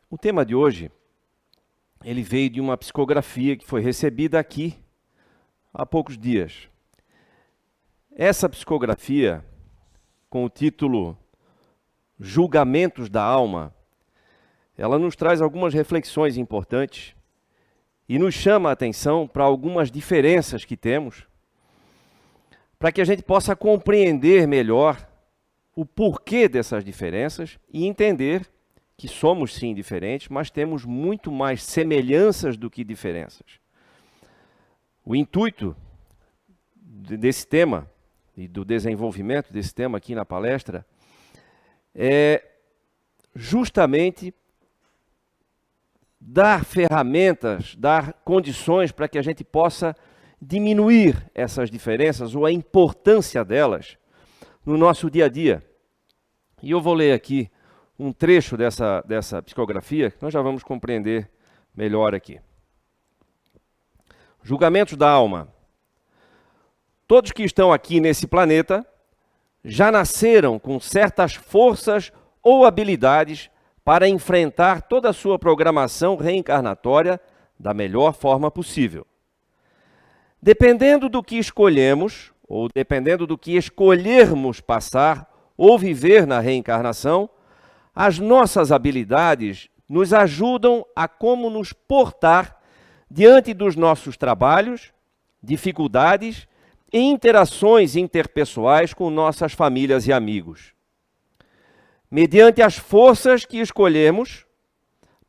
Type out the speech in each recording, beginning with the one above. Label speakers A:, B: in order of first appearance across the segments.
A: O tema de hoje, ele veio de uma psicografia que foi recebida aqui há poucos dias. Essa psicografia, com o título Julgamentos da Alma, ela nos traz algumas reflexões importantes e nos chama a atenção para algumas diferenças que temos, para que a gente possa compreender melhor o porquê dessas diferenças e entender que somos sim diferentes, mas temos muito mais semelhanças do que diferenças. O intuito desse tema e do desenvolvimento desse tema aqui na palestra é justamente dar ferramentas, dar condições para que a gente possa diminuir essas diferenças ou a importância delas no nosso dia a dia. E eu vou ler aqui um trecho dessa psicografia, que nós já vamos compreender melhor aqui. Julgamentos da alma. Todos que estão aqui nesse planeta já nasceram com certas forças ou habilidades para enfrentar toda a sua programação reencarnatória da melhor forma possível. Dependendo do que escolhemos, ou dependendo do que escolhermos passar ou viver na reencarnação, as nossas habilidades nos ajudam a como nos portar diante dos nossos trabalhos, dificuldades e interações interpessoais com nossas famílias e amigos. Mediante as forças que escolhemos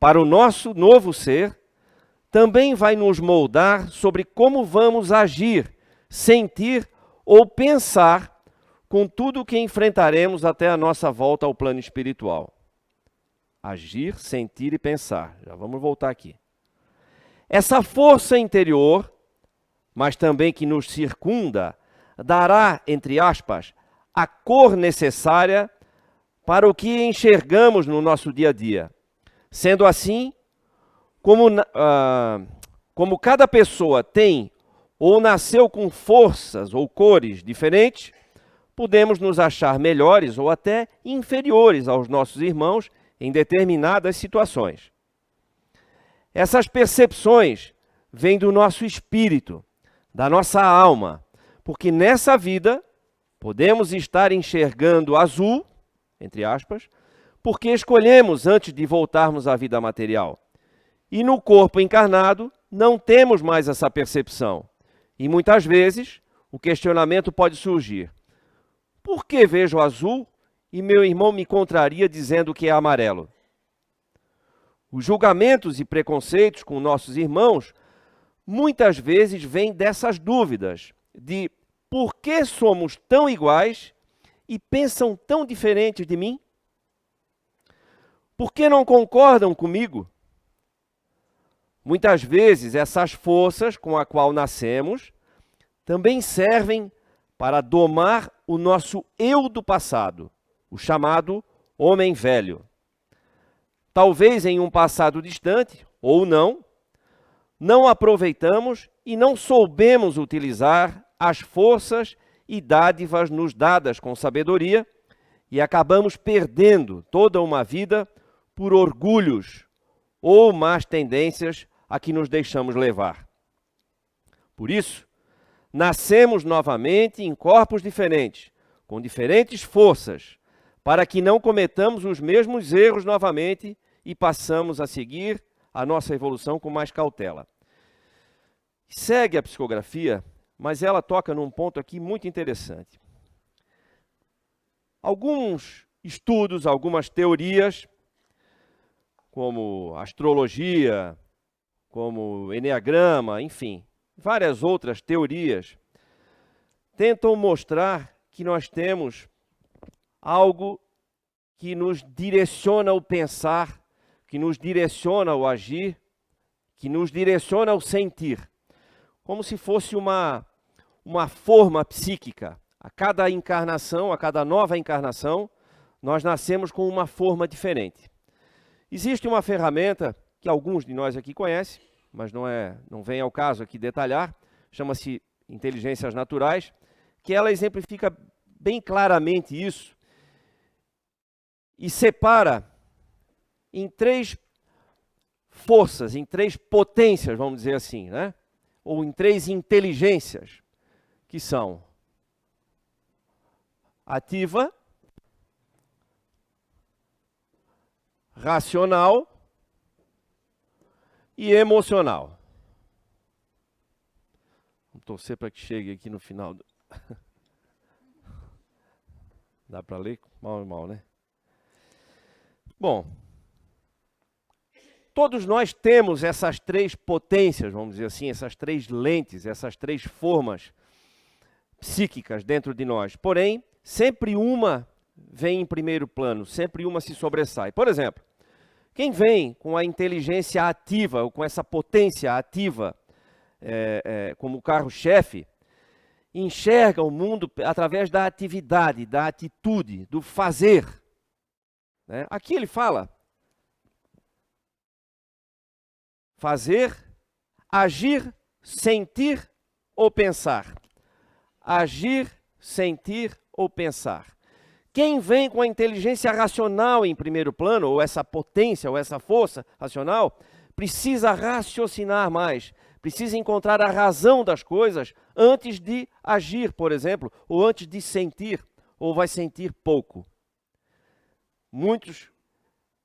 A: para o nosso novo ser, também vai nos moldar sobre como vamos agir, sentir ou pensar com tudo o que enfrentaremos até a nossa volta ao plano espiritual. Agir, sentir e pensar. Já vamos voltar aqui. Essa força interior, mas também que nos circunda, dará, entre aspas, a cor necessária para o que enxergamos no nosso dia a dia. Sendo assim, como cada pessoa tem ou nasceu com forças ou cores diferentes, podemos nos achar melhores ou até inferiores aos nossos irmãos em determinadas situações. Essas percepções vêm do nosso espírito, da nossa alma, porque nessa vida podemos estar enxergando azul, entre aspas, porque escolhemos antes de voltarmos à vida material. E no corpo encarnado não temos mais essa percepção. E muitas vezes o questionamento pode surgir: por que vejo azul e meu irmão me contraria dizendo que é amarelo? Os julgamentos e preconceitos com nossos irmãos muitas vezes vêm dessas dúvidas de por que somos tão iguais e pensam tão diferentes de mim? Por que não concordam comigo? Muitas vezes essas forças com as quais nascemos também servem para domar o nosso eu do passado, o chamado homem velho. Talvez em um passado distante, ou não aproveitamos e não soubemos utilizar as forças e dádivas nos dadas com sabedoria e acabamos perdendo toda uma vida por orgulhos ou más tendências a que nos deixamos levar. Por isso, nascemos novamente em corpos diferentes, com diferentes forças, para que não cometamos os mesmos erros novamente e passamos a seguir a nossa evolução com mais cautela. Segue a psicografia, mas ela toca num ponto aqui muito interessante. Alguns estudos, algumas teorias, como astrologia, como eneagrama, enfim, várias outras teorias, tentam mostrar que nós temos algo que nos direciona o pensar, que nos direciona o agir, que nos direciona o sentir, como se fosse uma forma psíquica. A cada encarnação, a cada nova encarnação, nós nascemos com uma forma diferente. Existe uma ferramenta que alguns de nós aqui conhecem, mas não vem ao caso aqui detalhar, chama-se inteligências naturais, que ela exemplifica bem claramente isso e separa em três forças, em 3 potências, vamos dizer assim, né? Ou em 3 inteligências, que são ativa, racional e emocional. Vamos torcer para que chegue aqui no final. Dá para ler? Mal e mal, né? Bom, todos nós temos essas 3 potências, vamos dizer assim, essas 3 lentes, essas 3 formas psíquicas dentro de nós. Porém, sempre uma vem em primeiro plano, sempre uma se sobressai. Por exemplo, quem vem com a inteligência ativa, ou com essa potência ativa como carro-chefe, enxerga o mundo através da atividade, da atitude, do fazer. Né? Aqui ele fala fazer, agir, sentir ou pensar. Agir, sentir ou pensar. Quem vem com a inteligência racional em primeiro plano, ou essa potência, ou essa força racional, precisa raciocinar mais, precisa encontrar a razão das coisas antes de agir, por exemplo, ou antes de sentir, ou vai sentir pouco. Muitos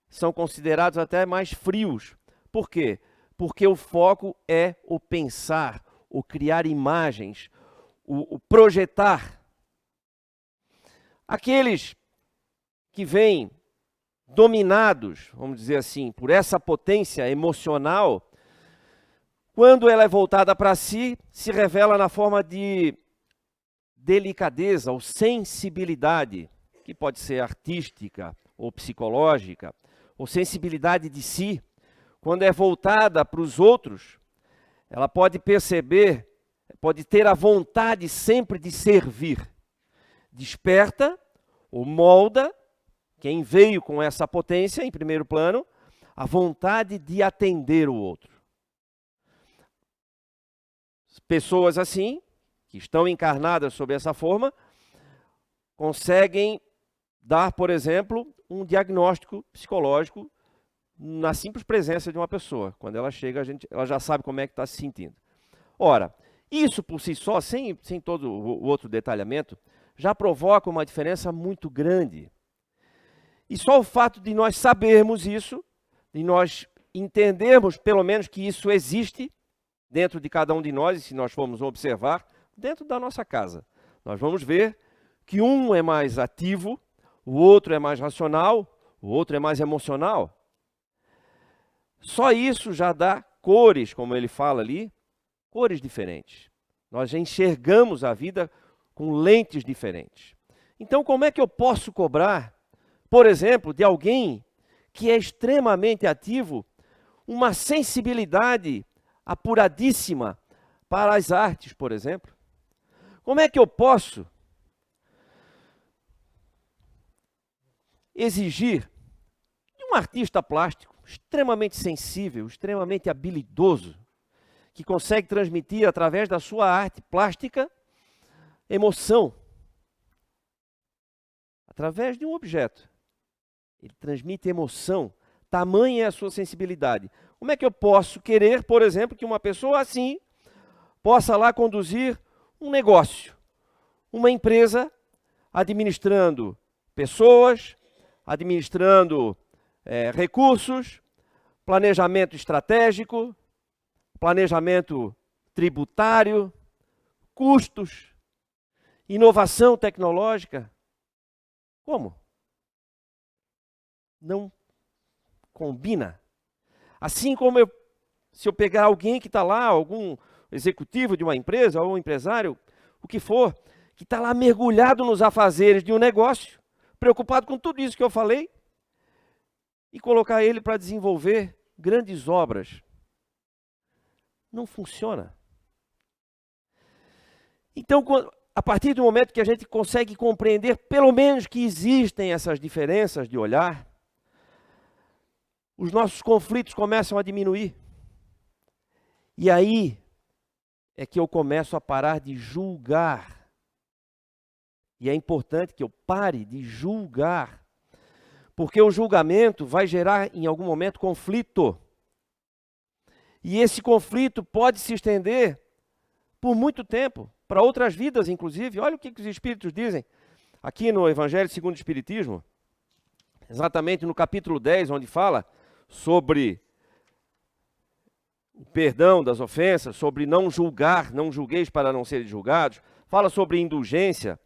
A: são considerados até mais frios. Por quê? Porque o foco é o pensar, o criar imagens, o projetar. Aqueles que vêm dominados, vamos dizer assim, por essa potência emocional, quando ela é voltada para si, se revela na forma de delicadeza ou sensibilidade, que pode ser artística ou psicológica, ou sensibilidade de si. Quando é voltada para os outros, ela pode perceber, pode ter a vontade sempre de servir. Desperta ou molda, quem veio com essa potência em primeiro plano, a vontade de atender o outro. Pessoas assim, que estão encarnadas sob essa forma, conseguem dar, por exemplo, um diagnóstico psicológico na simples presença de uma pessoa. Quando ela chega, ela já sabe como é que está se sentindo. Ora, isso por si só, sem todo o outro detalhamento, já provoca uma diferença muito grande. E só o fato de nós sabermos isso, de nós entendermos pelo menos que isso existe dentro de cada um de nós, e se nós formos observar, dentro da nossa casa, nós vamos ver que um é mais ativo, o outro é mais racional, o outro é mais emocional. Só isso já dá cores, como ele fala ali, cores diferentes. Nós já enxergamos a vida com lentes diferentes. Então, como é que eu posso cobrar, por exemplo, de alguém que é extremamente ativo, uma sensibilidade apuradíssima para as artes, por exemplo? Como é que eu posso exigir de um artista plástico extremamente sensível, extremamente habilidoso, que consegue transmitir através da sua arte plástica emoção, através de um objeto? Ele transmite emoção, tamanha é a sua sensibilidade. Como é que eu posso querer, por exemplo, que uma pessoa assim possa lá conduzir um negócio, uma empresa, administrando pessoas, administrando recursos, planejamento estratégico, planejamento tributário, custos, inovação tecnológica? Como? Não combina. Assim como se eu pegar alguém que está lá, algum executivo de uma empresa, ou um empresário, o que for, que está lá mergulhado nos afazeres de um negócio, preocupado com tudo isso que eu falei, e colocar ele para desenvolver grandes obras. Não funciona. Então, a partir do momento que a gente consegue compreender, pelo menos, que existem essas diferenças de olhar, os nossos conflitos começam a diminuir. E aí é que eu começo a parar de julgar. E é importante que eu pare de julgar, porque o julgamento vai gerar, em algum momento, conflito. E esse conflito pode se estender por muito tempo, para outras vidas, inclusive. Olha o que os Espíritos dizem aqui no Evangelho segundo o Espiritismo, exatamente no capítulo 10, onde fala sobre o perdão das ofensas, sobre não julgar, não julgueis para não serem julgados, fala sobre indulgência,